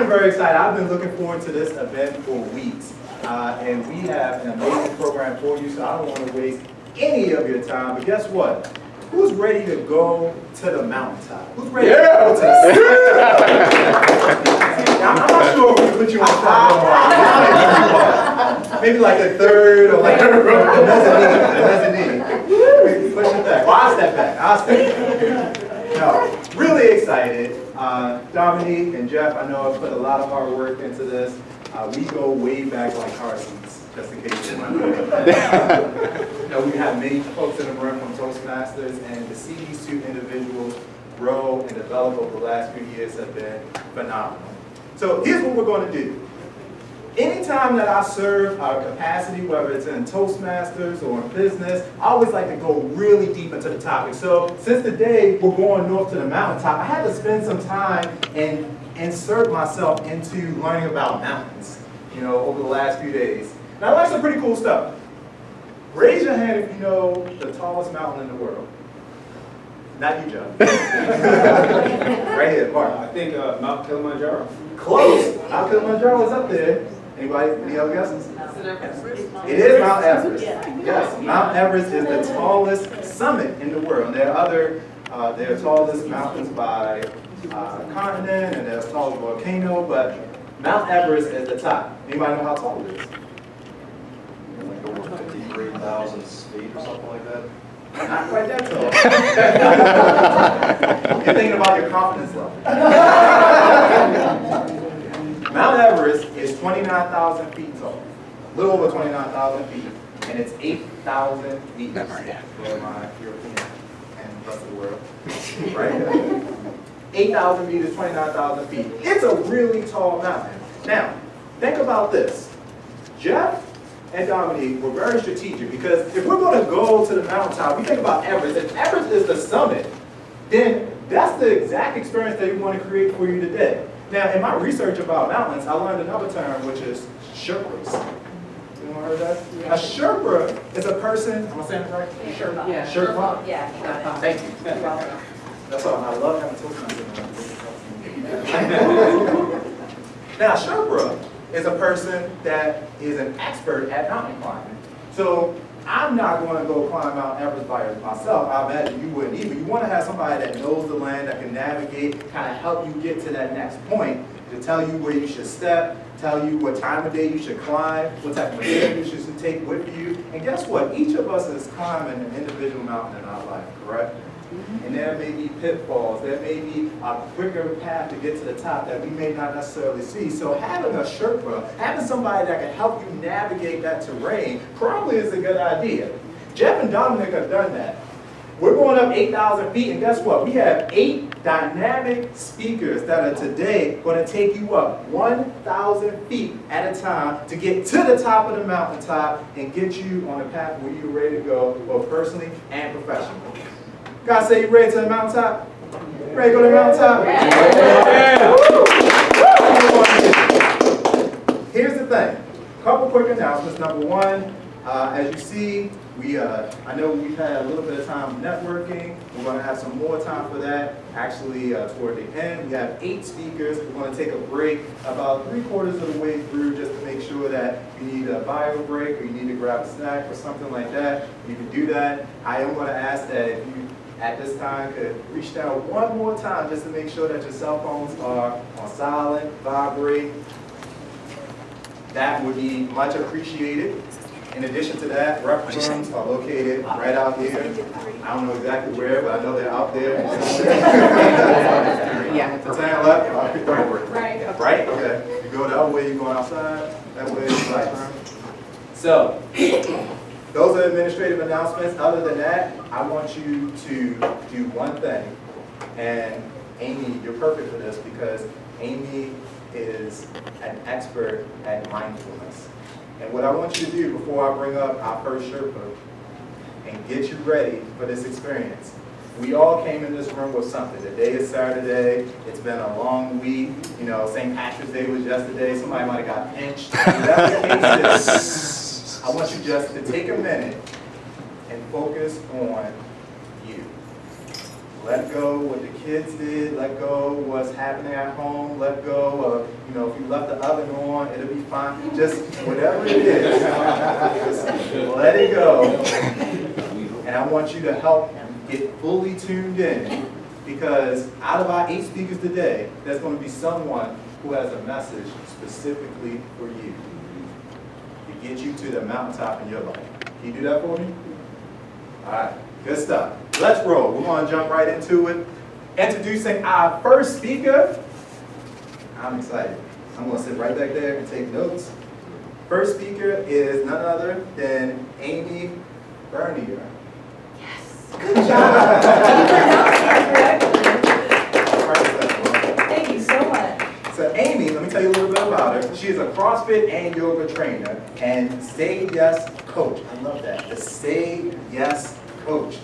am very excited. I've been looking forward to this event for weeks. And we have an amazing program for you, so I don't want to waste any of your time. But guess what? Who's ready to go to the mountaintop? Who's ready to go to the I'm not sure if we put you on spot. Maybe like a third or like a mezzanine. Push it back. Well, I'll step back. No, really excited. Dominique and Jeff, I know have put a lot of hard work into this. We go way back like car seats, just in case you're wondering. We have many folks in the room from Toastmasters, and to see these two individuals grow and develop over the last few years have been phenomenal. So here's what we're going to do. Anytime that I serve our capacity, whether it's in Toastmasters or in business, I always like to go really deep into the topic. So since today we're going north to the mountaintop, I had to spend some time and insert myself into learning about mountains, over the last few days. Now, I learned some pretty cool stuff. Raise your hand if you know the tallest mountain in the world. Not you, Joe. Right here, Mark. I think Mount Kilimanjaro. Close. Mount Kilimanjaro is up there. Anybody? Any other guesses? It is Mount Everest. Yes, Mount Everest is the tallest summit in the world. There are other, they're tallest mountains by continent, and there's tallest volcano, but Mount Everest is the top. Anybody know how tall it is? Like over 53,000 feet or something like that. Not quite that tall. You're thinking about your confidence level. Mount Everest is 29,000 feet tall, a little over 29,000 feet, and it's 8,000 meters for my European and the rest of the world, right? 8,000 meters, 29,000 feet. It's a really tall mountain. Now, think about this. Jeff and Dominique were very strategic, because if we're going to go to the mountaintop, we think about Everest. If Everest is the summit, then that's the exact experience that we want to create for you today. Now, in my research about mountains, I learned another term, which is Sherpas. Anyone heard that? Yeah. A Sherpa is a person, am I saying it right? Sherpa. Yeah. Sherpa? Yeah, you got it. Thank you. That's all. I love having Toastmasters. Now, Sherpa is a person that is an expert at mountain climbing. So I'm not going to go climb Mount Everest by myself. I imagine you wouldn't either. You want to have somebody that knows the land, that can navigate, kind of help you get to that next point, to tell you where you should step, tell you what time of day you should climb, what type of gear you should take with you. And guess what? Each of us is climbing an individual mountain in our life, correct? And there may be pitfalls, there may be a quicker path to get to the top that we may not necessarily see. So having a Sherpa, having somebody that can help you navigate that terrain probably is a good idea. Jeff and Dominique have done that. We're going up 8,000 feet, and guess what? We have 8 dynamic speakers that are today going to take you up 1,000 feet at a time to get to the top of the mountaintop and get you on a path where you're ready to go, both personally and professionally. Guys, say you ready to the mountaintop? Ready to go to the mountaintop? Yeah. Here's the thing. A couple quick announcements. Number one, as you see, I know we've had a little bit of time networking. We're going to have some more time for that. Actually, toward the end, we have 8 speakers. We're going to take a break about 3/4 of the way through, just to make sure that you need a bio break or you need to grab a snack or something like that. You can do that. I am going to ask that if you at this time could reach down one more time just to make sure that your cell phones are on silent, vibrate. That would be much appreciated. In addition to that, reference rooms are located right out here. I don't know exactly where, but I know they're out there. Yeah. So turn left, right? Right? Okay. You go the other way, you're going outside. That way it's right. So, those are administrative announcements. Other than that, I want you to do one thing. And Amy, you're perfect for this, because Amy is an expert at mindfulness. And what I want you to do before I bring up our first Sherpa and get you ready for this experience, we all came in this room with something. Today is Saturday. It's been a long week. St. Patrick's Day was yesterday. Somebody might have got pinched. Whatever the case is, I want you just to take a minute and focus on you. Let go what the kids did, let go what's happening at home, let go of, if you left the oven on, it'll be fine. Just whatever it is, just let it go. And I want you to help get fully tuned in, because out of our 8 speakers today, there's going to be someone who has a message specifically for you to get you to the mountaintop in your life. Can you do that for me? All right, good stuff. Let's roll. We're going to jump right into it. Introducing our first speaker. I'm excited. I'm going to sit right back there and take notes. First speaker is none other than Amy Bernier. Yes, good job. You pronounced it correctly. Thank you so much. So Amy, let me tell you a little bit about her. She is a CrossFit and yoga trainer and Say Yes coach. I love that. The Say Yes coach.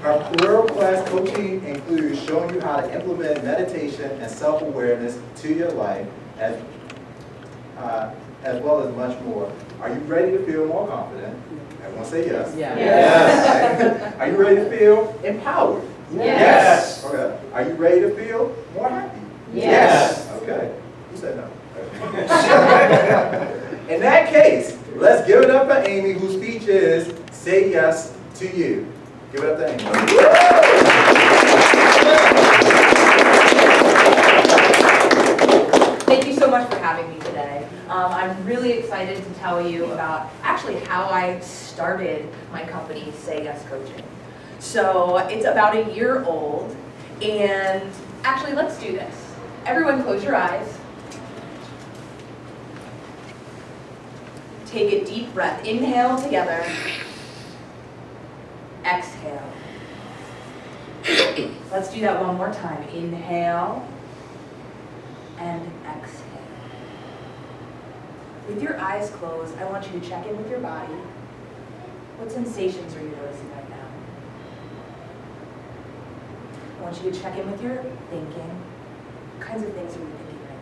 Our career class coaching includes showing you how to implement meditation and self-awareness to your life, as well as much more. Are you ready to feel more confident? Everyone say yes. Yeah. Yes. Are you ready to feel empowered? Yes. Okay. Are you ready to feel more happy? Yes. Okay. Who said no? In that case, let's give it up for Amy, whose speech is Say Yes to You. Give it up to Amy. Thank you so much for having me today. I'm really excited to tell you about actually how I started my company, Say Yes Coaching. So it's about a year old, and actually let's do this. Everyone close your eyes. Take a deep breath. Inhale together. Exhale. Let's do that one more time. Inhale and exhale. With your eyes closed, I want you to check in with your body. What sensations are you noticing right now? I want you to check in with your thinking. What kinds of things are you thinking right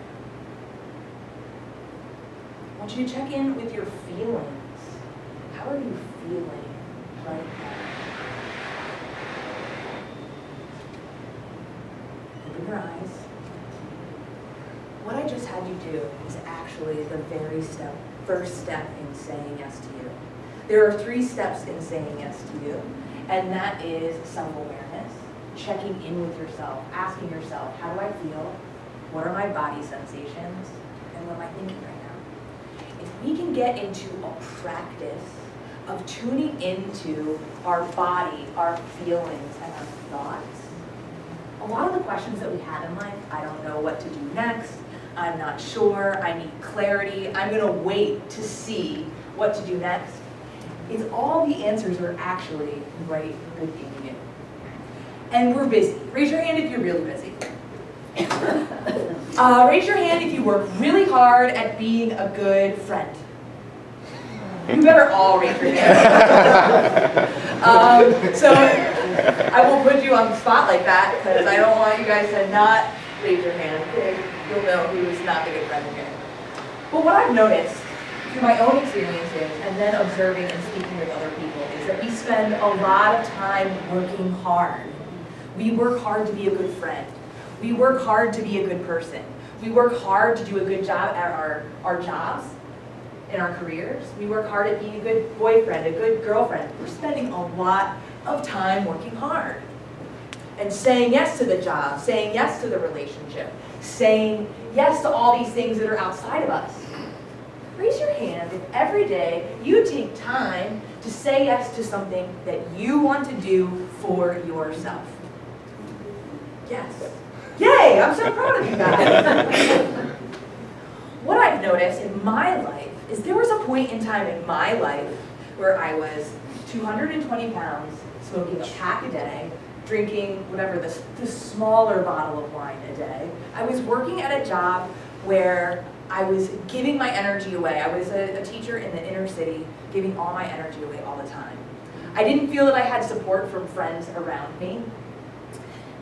now? I want you to check in with your feelings. How are you feeling right now? Open your eyes. What I just had you do is actually the first step in saying yes to you. There are 3 steps in saying yes to you, and that is self-awareness, checking in with yourself, asking yourself, how do I feel? What are my body sensations? And what am I thinking right now? If we can get into a practice of tuning into our body, our feelings, and our thoughts, a lot of the questions that we have in life, I don't know what to do next, I'm not sure, I need clarity, I'm going to wait to see what to do next, is all the answers are actually right within you. And we're busy. Raise your hand if you're really busy. Raise your hand if you work really hard at being a good friend. You better all raise your hand. So I won't put you on the spot like that, because I don't want you guys to not raise your hand. You'll know who's not the good friend here. But what I've noticed through my own experiences and then observing and speaking with other people is that we spend a lot of time working hard. We work hard to be a good friend. We work hard to be a good person. We work hard to do a good job at our jobs, in our careers. We work hard at being a good boyfriend, a good girlfriend. We're spending a lot of time working hard and saying yes to the job, saying yes to the relationship, saying yes to all these things that are outside of us. Raise your hand if every day you take time to say yes to something that you want to do for yourself. Yes. Yay, I'm so proud of you guys. What I've noticed in my life is there was a point in time in my life where I was 220 pounds, smoking a pack a day, drinking whatever, the smaller bottle of wine a day. I was working at a job where I was giving my energy away. I was a teacher in the inner city, giving all my energy away all the time. I didn't feel that I had support from friends around me.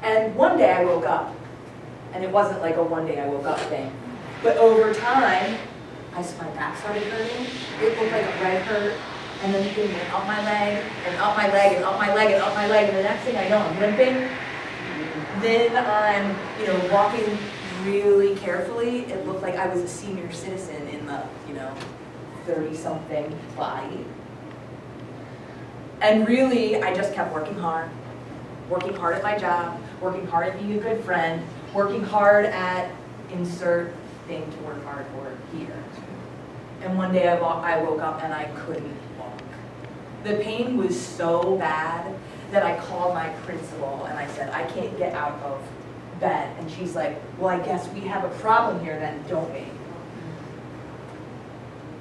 And one day I woke up, and it wasn't like a one day I woke up thing, but over time, my back started hurting, it looked like a red hurt, And then the pain went up my leg, and up my leg, and up my leg, and up my leg, and the next thing I know, I'm limping. Then I'm, walking really carefully. It looked like I was a senior citizen in the, 30-something body. And really, I just kept working hard at my job, working hard at being a good friend, working hard at insert thing to work hard for here. And one day I woke up and I couldn't walk. The pain was so bad that I called my principal and I said, I can't get out of bed. And she's like, well, I guess we have a problem here then, don't we?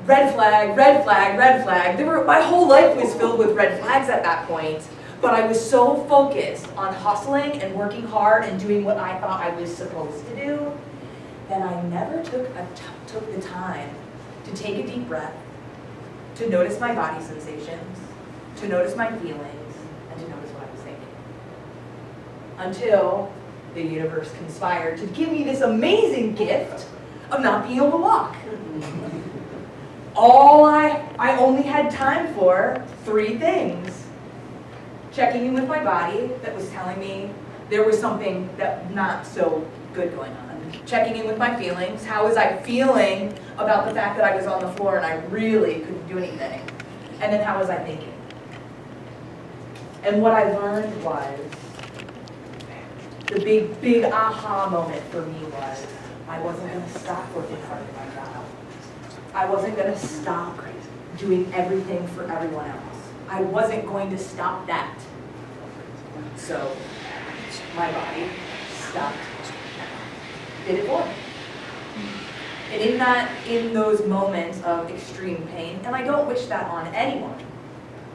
Red flag, red flag, red flag. My whole life was filled with red flags at that point, but I was so focused on hustling and working hard and doing what I thought I was supposed to do that I never took the time to take a deep breath, to notice my body sensations, to notice my feelings, and to notice what I was thinking. Until the universe conspired to give me this amazing gift of not being able to walk. I only had time for 3 things. Checking in with my body that was telling me there was something that not so good going on. Checking in with my feelings. How was I feeling about the fact that I was on the floor and I really couldn't do anything? And then how was I thinking? And what I learned was, the big aha moment for me was, I wasn't going to stop working hard at my job. I wasn't going to stop doing everything for everyone else. I wasn't going to stop that. So my body stopped. Did it for me. And in those moments of extreme pain, and I don't wish that on anyone,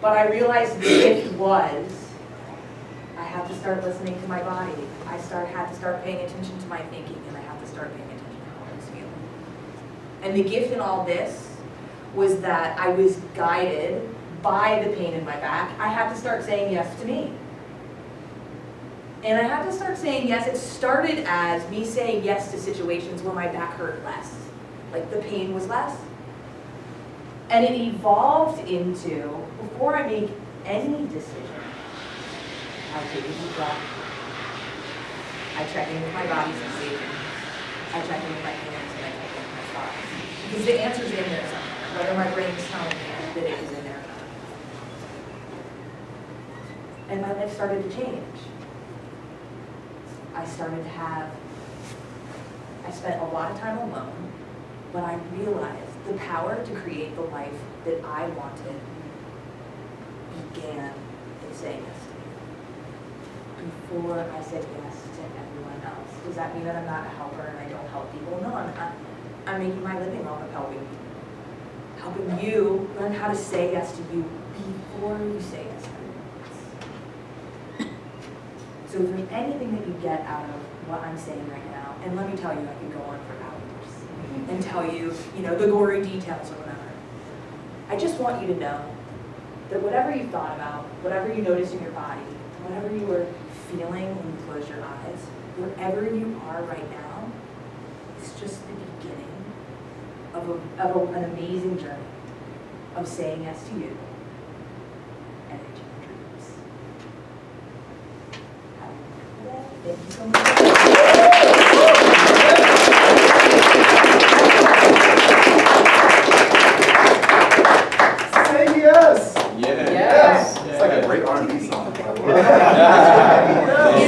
but I realized the gift was, I have to start listening to my body. I had to start paying attention to my thinking, and I have to start paying attention to how I was feeling. And the gift in all this was that I was guided by the pain in my back. I had to start saying yes to me. And I had to start saying yes. It started as me saying yes to situations where my back hurt less. Like the pain was less. And it evolved into, before I make any decision, I take a deep breath. I check in with my body sensations. I check in with my feelings, and I check in with my thoughts. Because the answer's in there somewhere, whether my brain is telling me that it is in there or not. And my life started to change. I spent a lot of time alone, but I realized the power to create the life that I wanted began in saying yes to me. Before I said yes to everyone else. Does that mean that I'm not a helper and I don't help people? No, I'm making my living off of helping people. Helping you learn how to say yes to you before you say yes to everyone else. So if there's anything that you get out of what I'm saying right now, and let me tell you, I could go on for hours and tell you, the gory details or whatever. I just want you to know that whatever you thought about, whatever you noticed in your body, whatever you were feeling when you close your eyes, wherever you are right now, it's just the beginning of an amazing journey of saying yes to you and reaching your dreams. Thank you so much. Say yes. Yes. It's like a great R&B song. It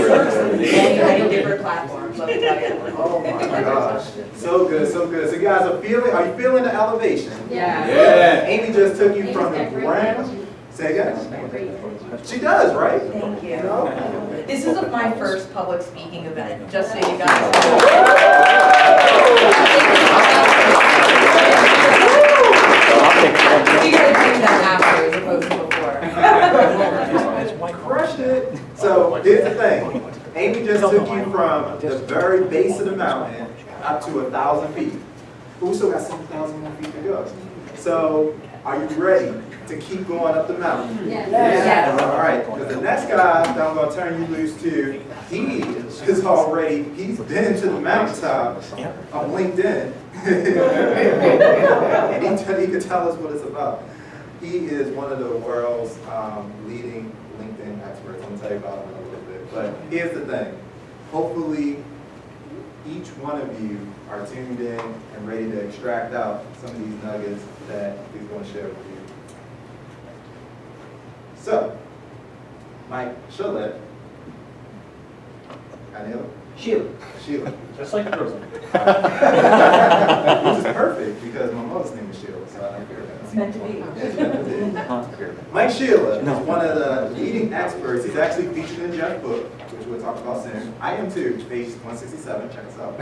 works on many different platforms, let me tell you. Oh my gosh. So good, so good. So you guys are you feeling the elevation? Yeah. Amy just took you from the ground. Say again? She does, right? Thank you. This is my first public speaking event, just so you guys know. You gotta do that after as opposed to before. Crushed it. So here's the thing. Amy just took you from the very base of the mountain up to 1,000 feet. We still got 7,000 more feet to go. So are you ready to keep going up the mountain? Yes. All right, because the next guy that I'm going to turn you loose to, he's been to the mountaintop on LinkedIn. And he could tell us what it's about. He is one of the world's leading LinkedIn experts. I'm going to tell you about him in a little bit. But here's the thing. Hopefully, each one of you are tuned in and ready to extract out some of these nuggets that he's going to share with you. So, Mike Sheila. I nailed it? Sheila. Just like the girls. Which is perfect because my mother's name is Sheila, so I don't care that. It's meant to be. It's meant to be. Mike Sheila is one of the leading experts. He's actually featured in Jeff's book, which we'll talk about soon. I am too, page 167. Check us out.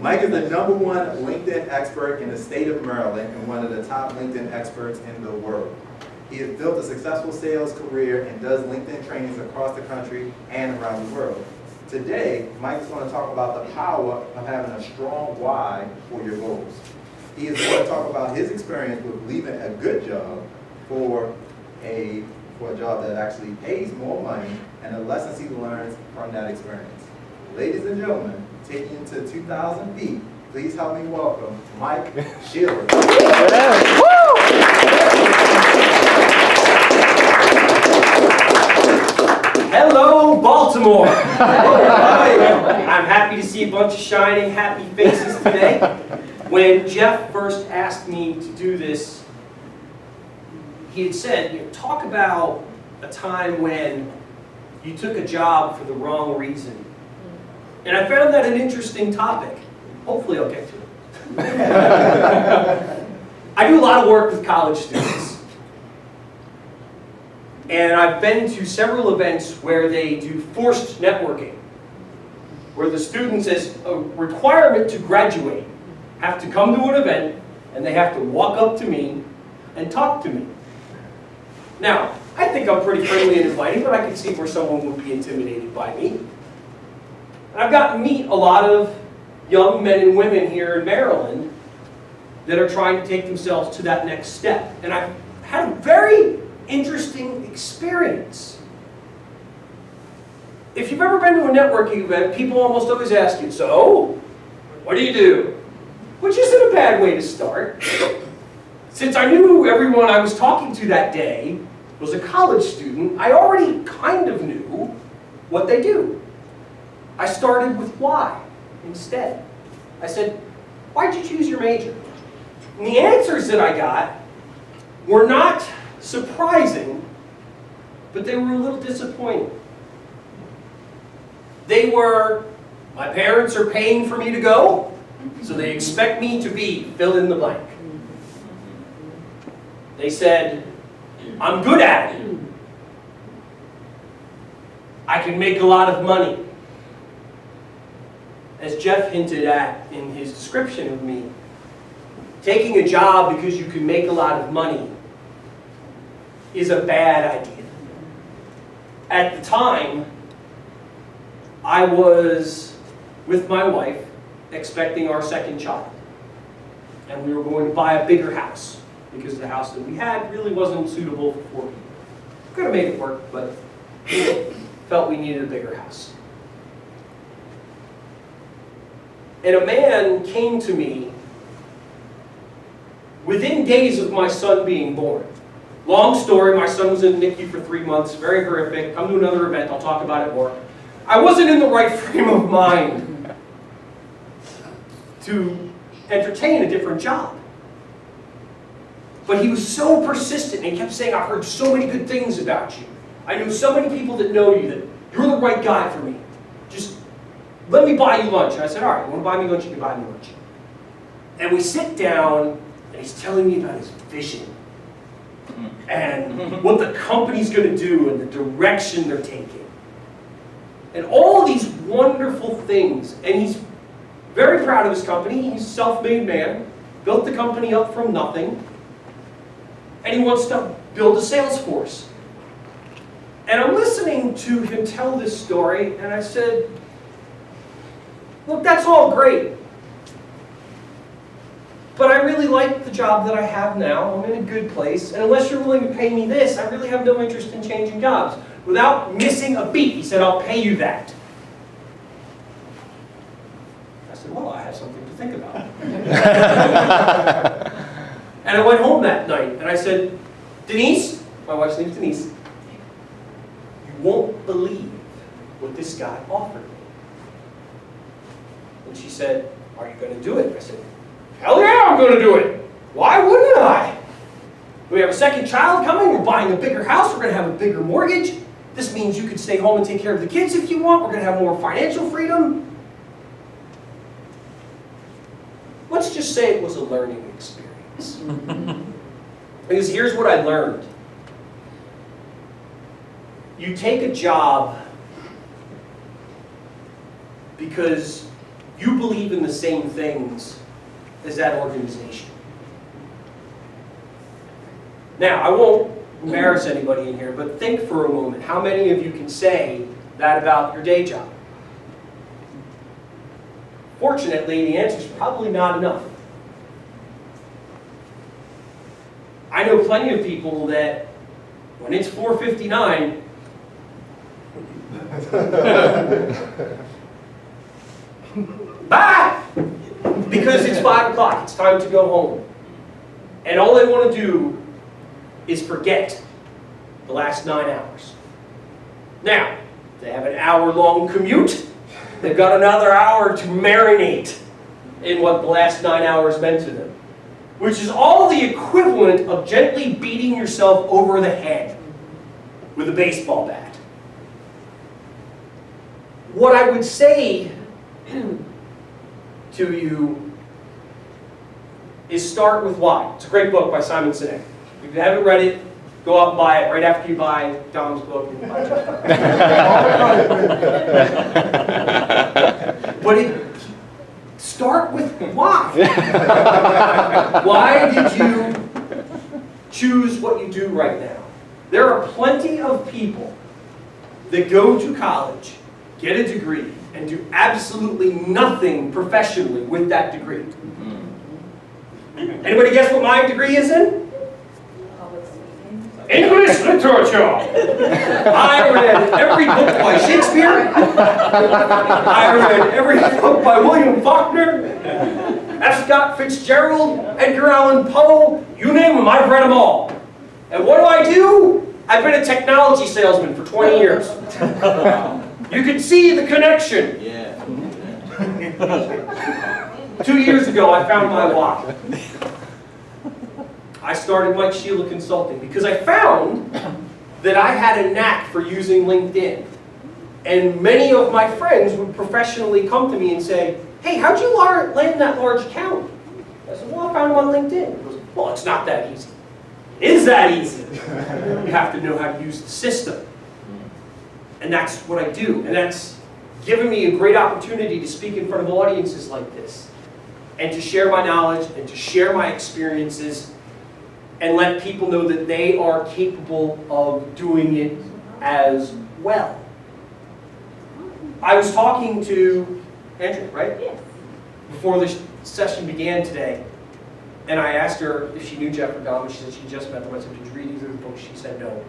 Mike is the #1 LinkedIn expert in the state of Maryland and one of the top LinkedIn experts in the world. He has built a successful sales career and does LinkedIn trainings across the country and around the world. Today, Mike is going to talk about the power of having a strong why for your goals. He is going to talk about his experience with leaving a good job for a job that actually pays more money and the lessons he learns from that experience. Ladies and gentlemen, taking you to 2,000 feet, please help me welcome Mike Sheila. Hello, Baltimore! I'm happy to see a bunch of shining, happy faces today. When Jeff first asked me to do this, he had said, talk about a time when you took a job for the wrong reason. And I found that an interesting topic. Hopefully I'll get to it. I do a lot of work with college students. And I've been to several events where they do forced networking, where the students, as a requirement to graduate, have to come to an event and they have to walk up to me and talk to me. Now, I think I'm pretty friendly and inviting, but I can see where someone would be intimidated by me. And I've gotten to meet a lot of young men and women here in Maryland that are trying to take themselves to that next step. And I've had a very interesting experience. If you've ever been to a networking event, people almost always ask you, so, what do you do? Which isn't a bad way to start. Since I knew everyone I was talking to that day was a college student, I already kind of knew what they do. I started with why instead. I said, why'd you choose your major? And the answers that I got were not surprising, but they were a little disappointing. They were, my parents are paying for me to go, so they expect me to be fill in the blank. They said, I'm good at it. I can make a lot of money. As Jeff hinted at in his description of me, taking a job because you can make a lot of money is a bad idea. At the time, I was with my wife expecting our second child. And we were going to buy a bigger house because the house that we had really wasn't suitable for 4 people. Could have made it work, but felt we needed a bigger house. And a man came to me within days of my son being born. Long story, my son was in the NICU for 3 months, very horrific. Come to another event, I'll talk about it more. I wasn't in the right frame of mind to entertain a different job. But he was so persistent, and he kept saying, I've heard so many good things about you. I know so many people that know you, that you're the right guy for me. Just let me buy you lunch. And I said, all right, you want to buy me lunch? You can buy me lunch. And we sit down, and he's telling me about his vision and what the company's going to do and the direction they're taking. And all these wonderful things. And he's very proud of his company. He's a self-made man, built the company up from nothing, and he wants to build a sales force. And I'm listening to him tell this story, and I said, look, that's all great. But I really like the job that I have now. I'm in a good place. And unless you're willing to pay me this, I really have no interest in changing jobs. Without missing a beat, he said, I'll pay you that. I said, well, I have something to think about. And I went home that night and I said, Denise, my wife's name's Denise, you won't believe what this guy offered me. And she said, are you going to do it? I said, hell yeah, I'm going to do it. Why wouldn't I? We have a second child coming, we're buying a bigger house, we're going to have a bigger mortgage. This means you could stay home and take care of the kids if you want. We're going to have more financial freedom. Let's just say it was a learning experience. Because here's what I learned. You take a job because you believe in the same things as that organization. Now, I won't embarrass anybody in here, but think for a moment. How many of you can say that about your day job? Fortunately, the answer is probably not enough. I know plenty of people that when it's 4:59, bye! Because it's 5 o'clock, it's time to go home. And all they want to do is forget the last 9 hours. Now, they have an hour-long commute. They've got another hour to marinate in what the last 9 hours meant to them, which is all the equivalent of gently beating yourself over the head with a baseball bat. What I would say to you is start with why. It's a great book by Simon Sinek. If you haven't read it, go out and buy it right after you buy Dom's book. But start with why. Why did you choose what you do right now? There are plenty of people that go to college, get a degree, and do absolutely nothing professionally with that degree. Anybody guess what my degree is in? English literature. I read every book by Shakespeare. I read every book by William Faulkner, F. Scott Fitzgerald, Edgar Allan Poe. You name them, I've read them all. And what do? I've been a technology salesman for 20 years. You can see the connection. Yeah. 2 years ago, I found my why. I started Mike Sheila Consulting because I found that I had a knack for using LinkedIn. And many of my friends would professionally come to me and say, hey, how'd you land that large account? I said, well, I found him on LinkedIn. He goes, well, it's not that easy. It is that easy. You have to know how to use the system. And that's what I do. And that's given me a great opportunity to speak in front of audiences like this and to share my knowledge and to share my experiences and let people know that they are capable of doing it as well. I was talking to Andrea, right? Yes. Before this session began today, and I asked her if she knew Jeff or Dom, and she said she just met them. I said, did you read either of the books? She said no.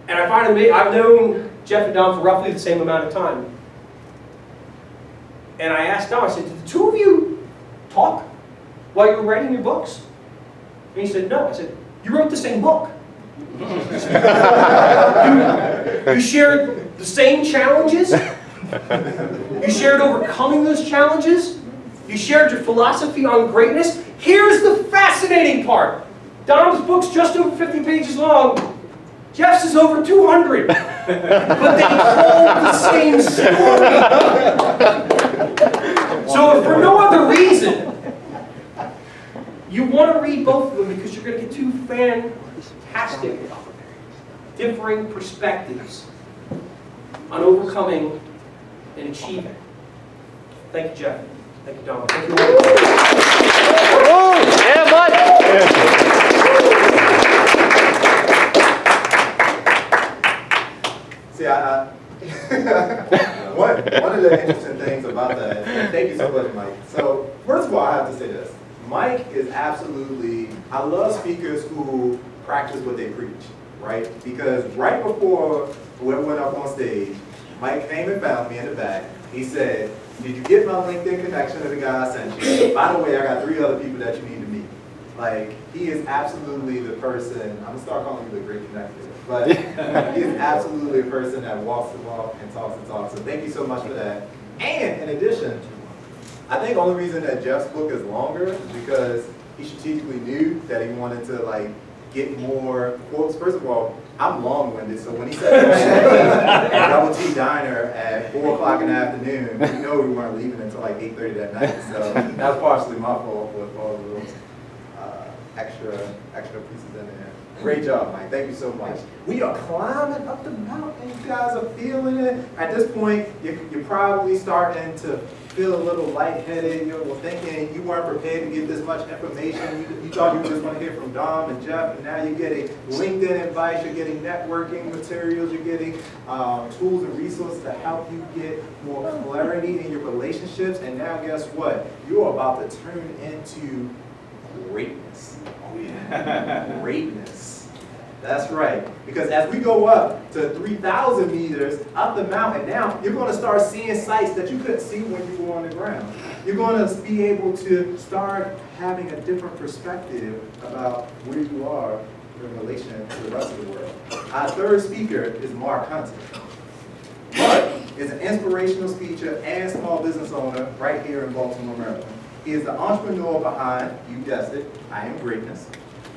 And I find it, I've known Jeff and Dom for roughly the same amount of time. And I asked Dom, I said, did the two of you talk while you were writing your books? And he said, no. I said, you wrote the same book. You shared the same challenges. You shared overcoming those challenges. You shared your philosophy on greatness. Here's the fascinating part. Dom's book's just over 50 pages long. Jeff's is over 200. But they told the same story. So if for no other reason, you want to read both of them because you're going to get two fantastic, differing perspectives on overcoming and achieving. Thank you, Jeff. Thank you, Dom. Thank you all. Yeah, bud. See, one of the interesting things about that, and thank you so much, Mike. So, first of all, I have to say this. Mike is absolutely, I love speakers who practice what they preach, right? Because right before we went up on stage, Mike came and found me in the back. He said, did you get my LinkedIn connection to the guy I sent you? By the way, I got 3 other people that you need to meet. Like, he is absolutely the person, I'm gonna start calling you the great connector, but he is absolutely a person that walks the walk and talks the talk. So thank you so much for that. And in addition, I think the only reason that Jeff's book is longer is because he strategically knew that he wanted to like get more quotes. First of all, I'm long-winded, so when he said at Double T Diner at 4 o'clock in the afternoon, we know we weren't leaving until like 8:30 that night. So that was partially my fault with all of those extra pieces in there. Great job, Mike. Thank you so much. We are climbing up the mountain. You guys are feeling it. At this point, you're probably starting to feel a little lightheaded. You're thinking you weren't prepared to get this much information. You thought you were just going to hear from Dom and Jeff, and now you're getting LinkedIn advice, you're getting networking materials, you're getting tools and resources to help you get more clarity in your relationships. And now guess what? You're about to turn into greatness. Oh yeah. Greatness. That's right. Because as we go up to 3,000 meters up the mountain, now you're going to start seeing sights that you couldn't see when you were on the ground. You're going to be able to start having a different perspective about where you are in relation to the rest of the world. Our third speaker is Mark Hunter. Mark is an inspirational speaker and small business owner right here in Baltimore, Maryland. He is the entrepreneur behind, you guessed it, I Am Greatness,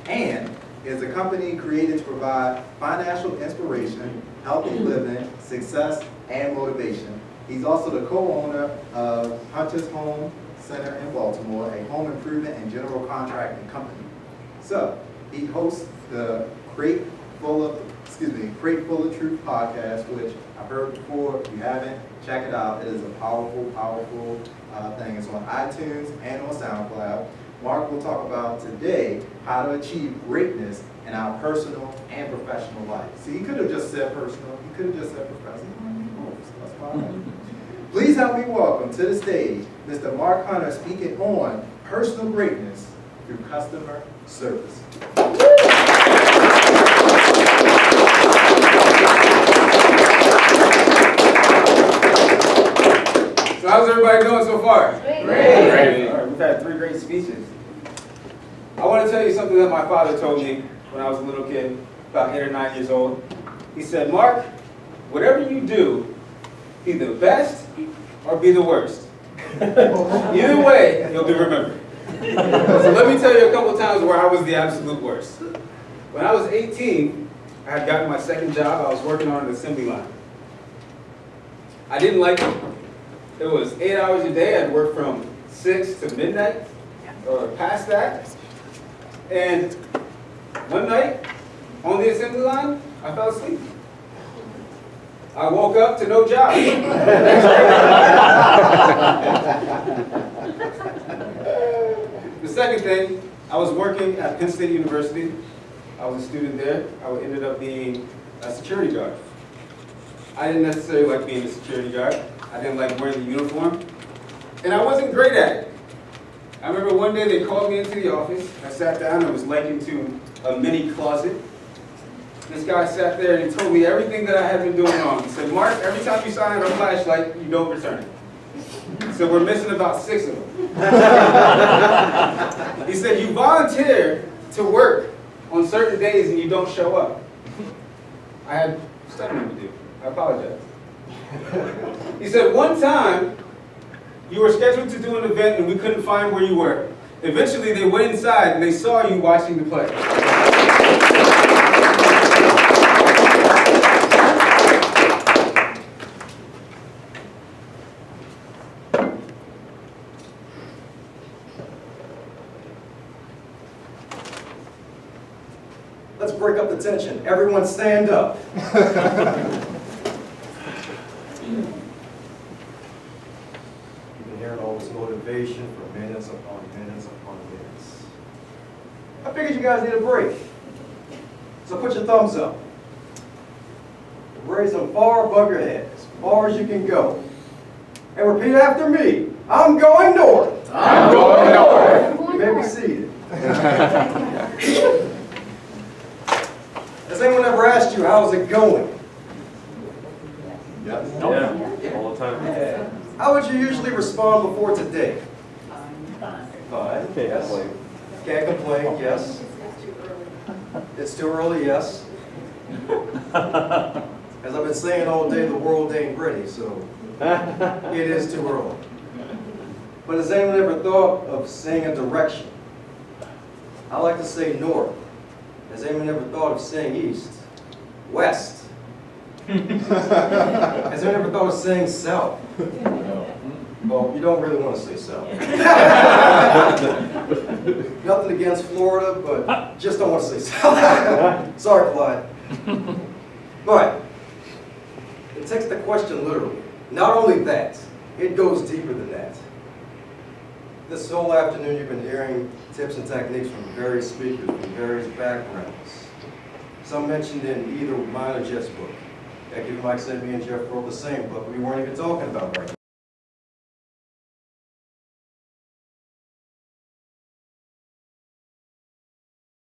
and is a company created to provide financial inspiration, healthy living, success, and motivation. He's also the co-owner of Hunter's Home Center in Baltimore, a home improvement and general contracting company. So, he hosts the Crate Full of Truth podcast, which I've heard before. If you haven't, check it out. It is a powerful, powerful thing. It's on iTunes and on SoundCloud. Mark will talk about today how to achieve greatness in our personal and professional life. See, he could have just said personal. He could have just said professional. That's fine. Please help me welcome to the stage Mr. Mark Hunter speaking on personal greatness through customer service. So how's everybody doing so far? Great. All right, we've had 3 great speeches. I want to tell you something that my father told me when I was a little kid, about 8 or 9 years old. He said, Mark, whatever you do, be the best or be the worst. Either way, you'll be remembered. So let me tell you a couple times where I was the absolute worst. When I was 18, I had gotten my second job. I was working on an assembly line. I didn't like it. It was 8 hours a day. I'd work from 6 to midnight or past that. And one night on the assembly line, I fell asleep. I woke up to no job. The second thing, I was working at Penn State University. I was a student there. I ended up being a security guard. I didn't necessarily like being a security guard. I didn't like wearing the uniform. And I wasn't great at it. I remember one day they called me into the office. I sat down. It was likened to a mini closet. This guy sat there and he told me everything that I had been doing wrong. He said, Mark, every time you sign a flashlight, you don't return it. So we're missing about 6 of them. He said, you volunteer to work on certain days and you don't show up. I had studying to do. I apologize. He said, one time, you were scheduled to do an event and we couldn't find where you were. Eventually, they went inside and they saw you watching the play. Let's break up the tension. Everyone stand up. You've been hearing all this motivation for minutes upon minutes upon minutes. I figured you guys need a break. So put your thumbs up. Raise them far above your head, as far as you can go. And repeat after me. I'm going north. I'm going north. You may be seated. Has anyone ever asked you, how's it going? Yeah, all the time. How would you usually respond before today? Fine, yes. Can't complain, yes. It's too early, yes. As I've been saying all day, the world ain't ready, so it is too early. But has anyone ever thought of saying a direction? I like to say north. Has anyone ever thought of saying east? West. Has anyone ever thought of saying south? Well, you don't really want to say south. Nothing against Florida, but just don't want to say south. Sorry, Clyde. But it takes the question literally. Not only that, it goes deeper than that. This whole afternoon you've been hearing tips and techniques from various speakers from various backgrounds. Some mentioned in either mine or Jeff's book. Heck, even Mike said me and Jeff wrote the same book we weren't even talking about right now.